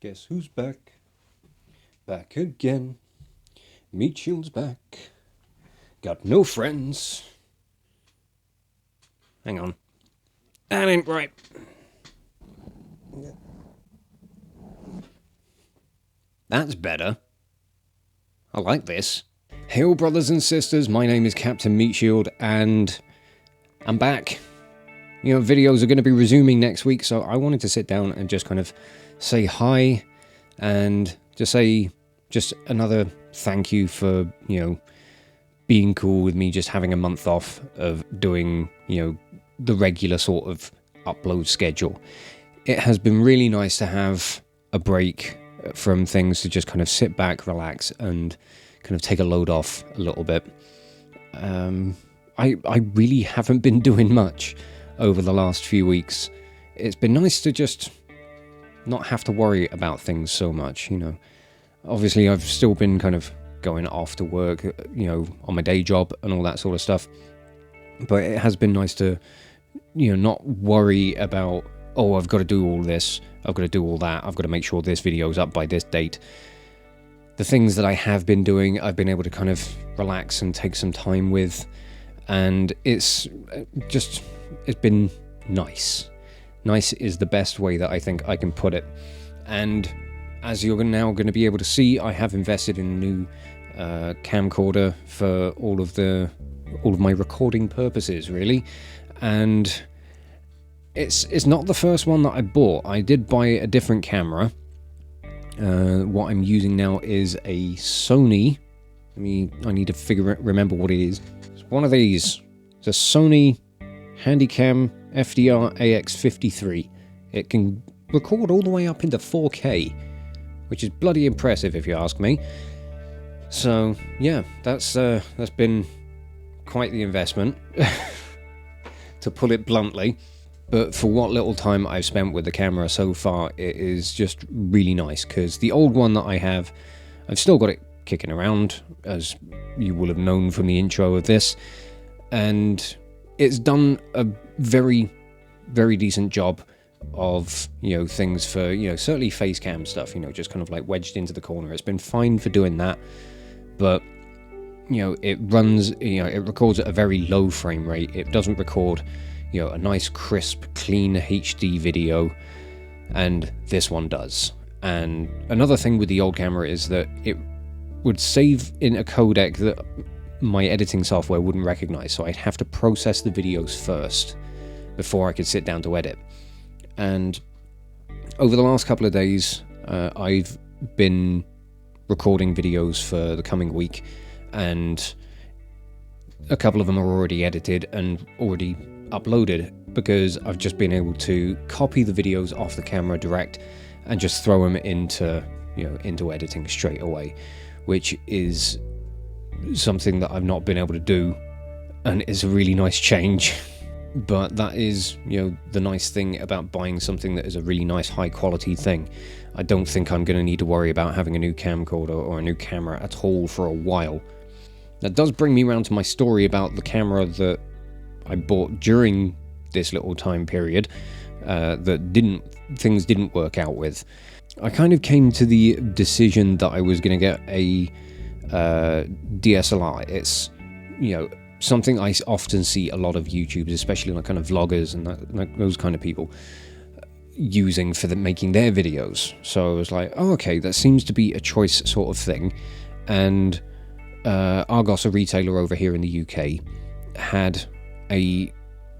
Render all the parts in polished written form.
Guess who's back? Back again. Meat Shield's back. Got no friends. Hang on. That ain't right. That's better. I like this. Hail, brothers and sisters. My name is Captain Meat Shield, and I'm back. You know, videos are going to be resuming next week, so I wanted to sit down and just kind of say hi and just say just another thank you for, you know, being cool with me just having a month off of doing, you know, the regular sort of upload schedule. It has been really nice to have a break from things, to just kind of sit back, relax, and kind of take a load off a little bit. I really haven't been doing much over the last few weeks. It's been nice to just not have to worry about things so much, you know. Obviously, I've still been kind of going off to work, you know, on my day job and all that sort of stuff. But it has been nice to, you know, not worry about, oh, I've got to do all this, I've got to do all that, I've got to make sure this video's up by this date. The things that I have been doing, I've been able to kind of relax and take some time with, and it's been nice. Nice is the best way that I think I can put it. And as you're now going to be able to see, I have invested in a new camcorder for all of my recording purposes, really. And it's not the first one that I bought. I did buy a different camera. What I'm using now is a Sony. I need to remember what it is. It's one of these. It's a Sony Handycam FDR AX53. It can record all the way up into 4K, which is bloody impressive if you ask me. So yeah, that's been quite the investment, to put it bluntly. But for what little time I've spent with the camera so far, it is just really nice, because the old one that I have, I've still got it kicking around, as you will have known from the intro of this, and it's done a very, very decent job of, you know, things for, you know, certainly face cam stuff, you know, just kind of like wedged into the corner. It's been fine for doing that, but, you know, it records at a very low frame rate. It doesn't record, you know, a nice crisp clean HD video, and this one does. And another thing with the old camera is that it would save in a codec that my editing software wouldn't recognize, so I'd have to process the videos first before I could sit down to edit. And over the last couple of days, I've been recording videos for the coming week, and a couple of them are already edited and already uploaded, because I've just been able to copy the videos off the camera direct and just throw them into editing straight away, which is something that I've not been able to do, and it's a really nice change. But that is, you know, the nice thing about buying something that is a really nice high quality thing. I don't think I'm going to need to worry about having a new camcorder or a new camera at all for a while. That does bring me around to my story about the camera that I bought during this little time period that things didn't work out with. I kind of came to the decision that I was going to get a DSLR. It's, you know, something I often see a lot of YouTubers, especially like kind of vloggers and those kind of people, using for making their videos. So I was like, oh, okay, that seems to be a choice sort of thing. And Argos, a retailer over here in the UK, had a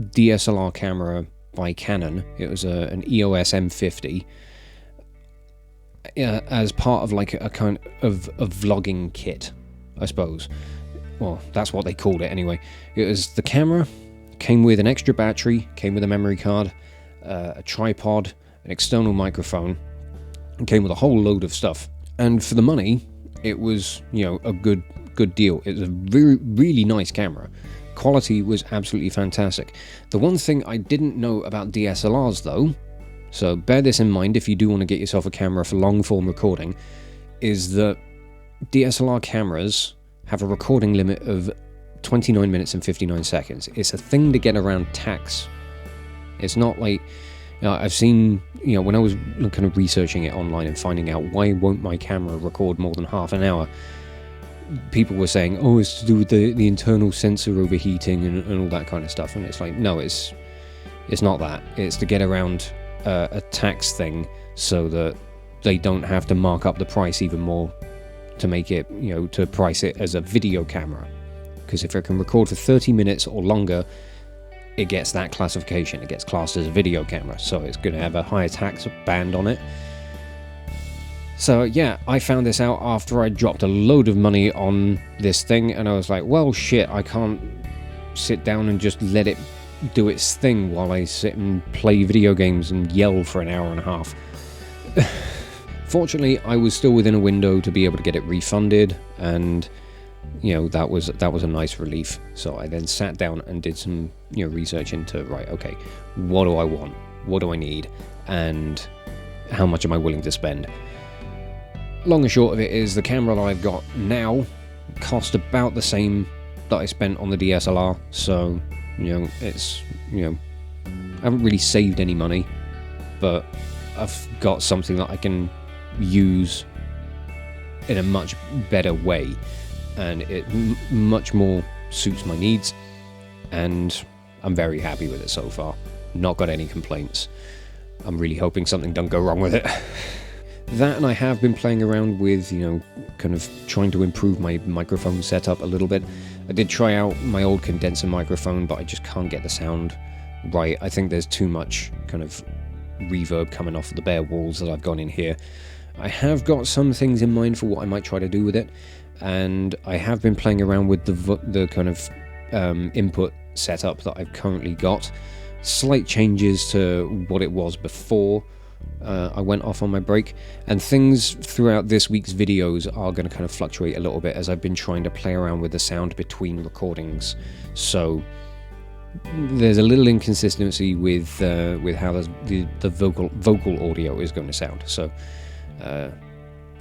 DSLR camera by Canon. It was an EOS M50 as part of like a kind of a vlogging kit, I suppose. Well, that's what they called it anyway. It was the camera, came with an extra battery, came with a memory card, a tripod, an external microphone, and came with a whole load of stuff. And for the money, it was, you know, a good deal. It was a really nice camera. Quality was absolutely fantastic. The one thing I didn't know about DSLRs though, so bear this in mind if you do want to get yourself a camera for long form recording, is that DSLR cameras have a recording limit of 29 minutes and 59 seconds. It's a thing to get around tax. It's not like, I've seen, when I was kind of researching it online and finding out why won't my camera record more than half an hour, people were saying, oh, it's to do with the internal sensor overheating and all that kind of stuff. And it's like, no, it's not that. It's to get around a tax thing so that they don't have to mark up the price even more to make it, to price it as a video camera. Because if it can record for 30 minutes or longer, it gets that classification. It gets classed as a video camera, so it's going to have a higher tax band on it. So yeah, I found this out after I dropped a load of money on this thing, and I was like, well, shit, I can't sit down and just let it do its thing while I sit and play video games and yell for an hour and a half. Fortunately, I was still within a window to be able to get it refunded, and that was a nice relief. So I then sat down and did some research into, right, okay, what do I want, what do I need, and how much am I willing to spend. Long and short of it is the camera that I've got now cost about the same that I spent on the DSLR. So it's I haven't really saved any money, but I've got something that I can use in a much better way, and it much more suits my needs, and I'm very happy with it so far. Not got any complaints. I'm really hoping something don't go wrong with it. That, and I have been playing around with, kind of trying to improve my microphone setup a little bit. I did try out my old condenser microphone, but I just can't get the sound right. I think there's too much kind of reverb coming off the bare walls that I've got in here. I have got some things in mind for what I might try to do with it, and I have been playing around with the kind of input setup that I've currently got. Slight changes to what it was before I went off on my break, and things throughout this week's videos are going to kind of fluctuate a little bit as I've been trying to play around with the sound between recordings. So there's a little inconsistency with how the vocal audio is going to sound. So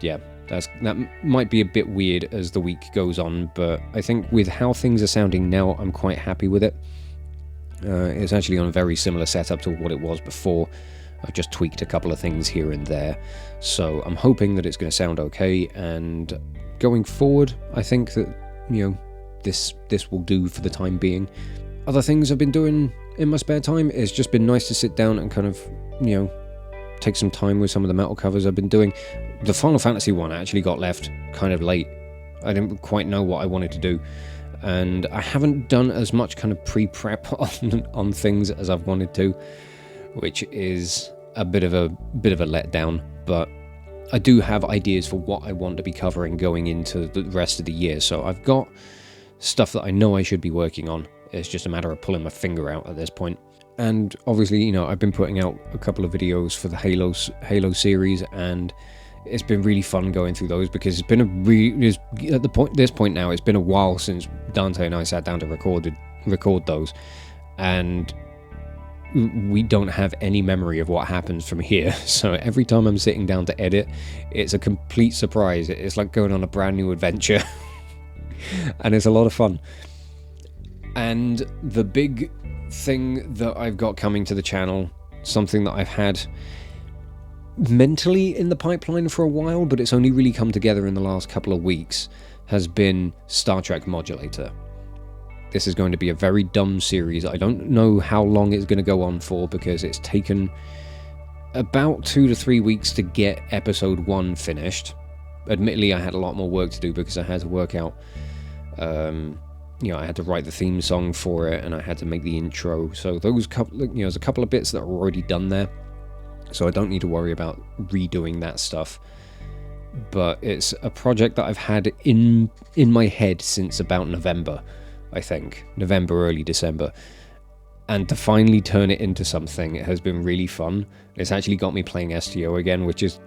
yeah, that might be a bit weird as the week goes on, but I think with how things are sounding now, I'm quite happy with it. It's actually on a very similar setup to what it was before. I've just tweaked a couple of things here and there, so I'm hoping that it's going to sound okay, and going forward, I think that, this will do for the time being. Other things I've been doing in my spare time, it's just been nice to sit down and kind of, take some time with some of the metal covers I've been doing. The Final Fantasy one actually got left kind of late. I didn't quite know what I wanted to do, and I haven't done as much kind of pre-prep on things as I've wanted to, which is a bit of a letdown, but I do have ideas for what I want to be covering going into the rest of the year. So I've got stuff that I know I should be working on. It's just a matter of pulling my finger out at this point. And obviously, I've been putting out a couple of videos for the Halo series, and it's been really fun going through those, because it's been this point now, it's been a while since Dante and I sat down to record those, and we don't have any memory of what happens from here. So every time I'm sitting down to edit, it's a complete surprise. It's like going on a brand new adventure. And it's a lot of fun. And the big thing that I've got coming to the channel, something that I've had mentally in the pipeline for a while, but it's only really come together in the last couple of weeks, has been Star Trek Modulator. This is going to be a very dumb series. I don't know how long it's going to go on for, because it's taken about 2 to 3 weeks to get episode 1 finished. Admittedly, I had a lot more work to do, because I had to work out, I had to write the theme song for it, and I had to make the intro. So those there's a couple of bits that are already done there, so I don't need to worry about redoing that stuff. But it's a project that I've had in my head since about November. I think November, early December, and to finally turn it into something, it has been really fun. It's actually got me playing STO again, which is,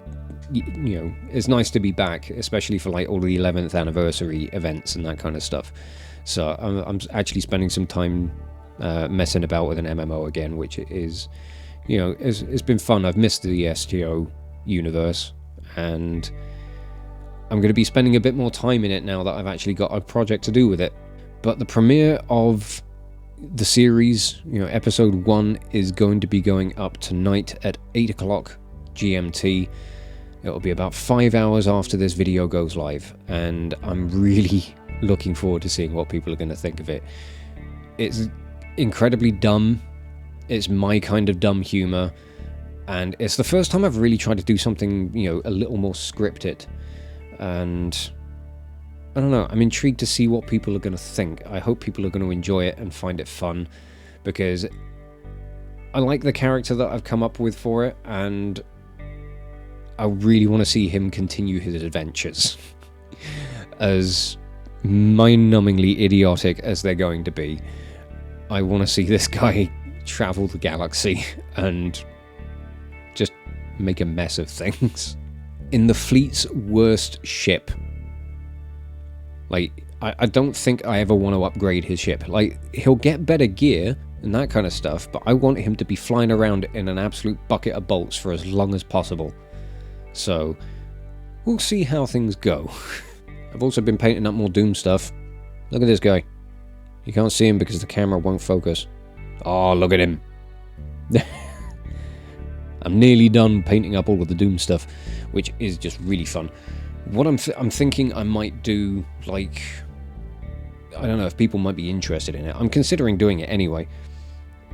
it's nice to be back, especially for like all the 11th anniversary events and that kind of stuff. So I'm actually spending some time messing about with an MMO again, which is, it's been fun. I've missed the STO universe, and I'm going to be spending a bit more time in it now that I've actually got a project to do with it. But the premiere of the series, episode 1 is going to be going up tonight at 8 o'clock GMT. It'll be about 5 hours after this video goes live, and I'm really looking forward to seeing what people are going to think of it. It's incredibly dumb. It's my kind of dumb humor, and it's the first time I've really tried to do something, a little more scripted, and I don't know, I'm intrigued to see what people are going to think. I hope people are going to enjoy it and find it fun, because I like the character that I've come up with for it, and I really want to see him continue his adventures. As mind-numbingly idiotic as they're going to be, I want to see this guy travel the galaxy and just make a mess of things. In the fleet's worst ship, I don't think I ever want to upgrade his ship. He'll get better gear and that kind of stuff, but I want him to be flying around in an absolute bucket of bolts for as long as possible. So, we'll see how things go. I've also been painting up more Doom stuff. Look at this guy. You can't see him because the camera won't focus. Oh, look at him. I'm nearly done painting up all of the Doom stuff, which is just really fun. What I'm thinking I might do, I don't know if people might be interested in it. I'm considering doing it anyway.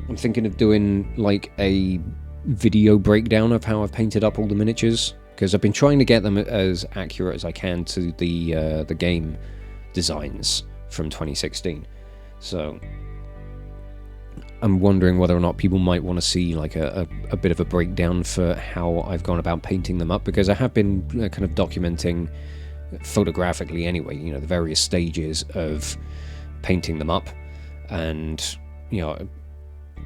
I'm thinking of doing, a video breakdown of how I've painted up all the miniatures, because I've been trying to get them as accurate as I can to the game designs from 2016. So I'm wondering whether or not people might want to see a bit of a breakdown for how I've gone about painting them up, because I have been kind of documenting photographically anyway, the various stages of painting them up, and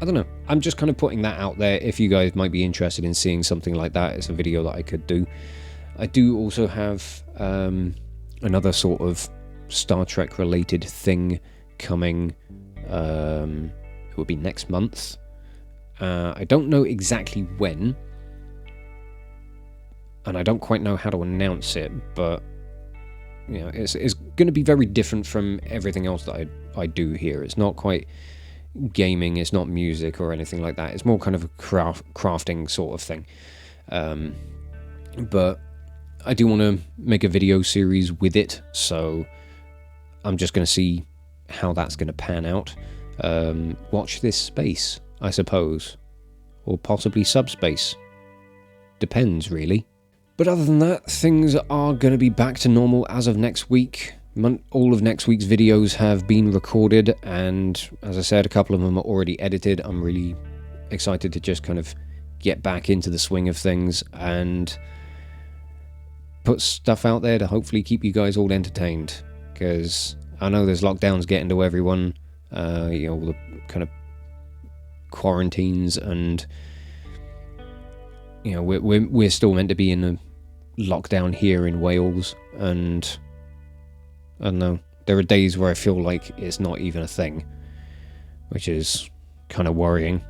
I don't know, I'm just kind of putting that out there. If you guys might be interested in seeing something like that, it's a video that I could do. I do also have another sort of Star Trek related thing coming. It will be next month. I don't know exactly when, and I don't quite know how to announce it, but it's going to be very different from everything else that I do here. It's not quite gaming, it's not music or anything like that. It's more kind of a crafting sort of thing. But I do want to make a video series with it, so I'm just going to see how that's going to pan out. Watch this space, I suppose, or possibly subspace. Depends, really. But other than that, things are going to be back to normal as of next week. All of next week's videos have been recorded, and as I said, a couple of them are already edited. I'm really excited to just kind of get back into the swing of things and put stuff out there to hopefully keep you guys all entertained, because I know there's lockdowns getting to everyone, all the kind of quarantines, and we're still meant to be in a lockdown here in Wales, and I don't know, there are days where I feel like it's not even a thing, which is kind of worrying.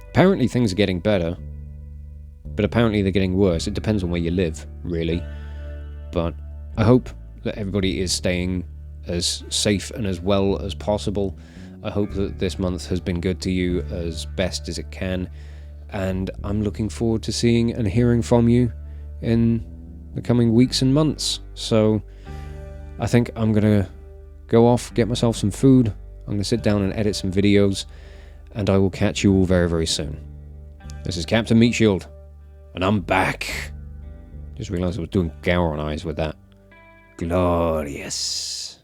Apparently things are getting better, but apparently they're getting worse. It depends on where you live, really. But I hope that everybody is staying as safe and as well as possible. I hope that this month has been good to you as best as it can, and I'm looking forward to seeing and hearing from you in the coming weeks and months. So I think I'm going to go off, get myself some food. I'm going to sit down and edit some videos, and I will catch you all very, very soon. This is Captain Meatshield, and I'm back. Just realised I was doing Gowron eyes with that. Glorious.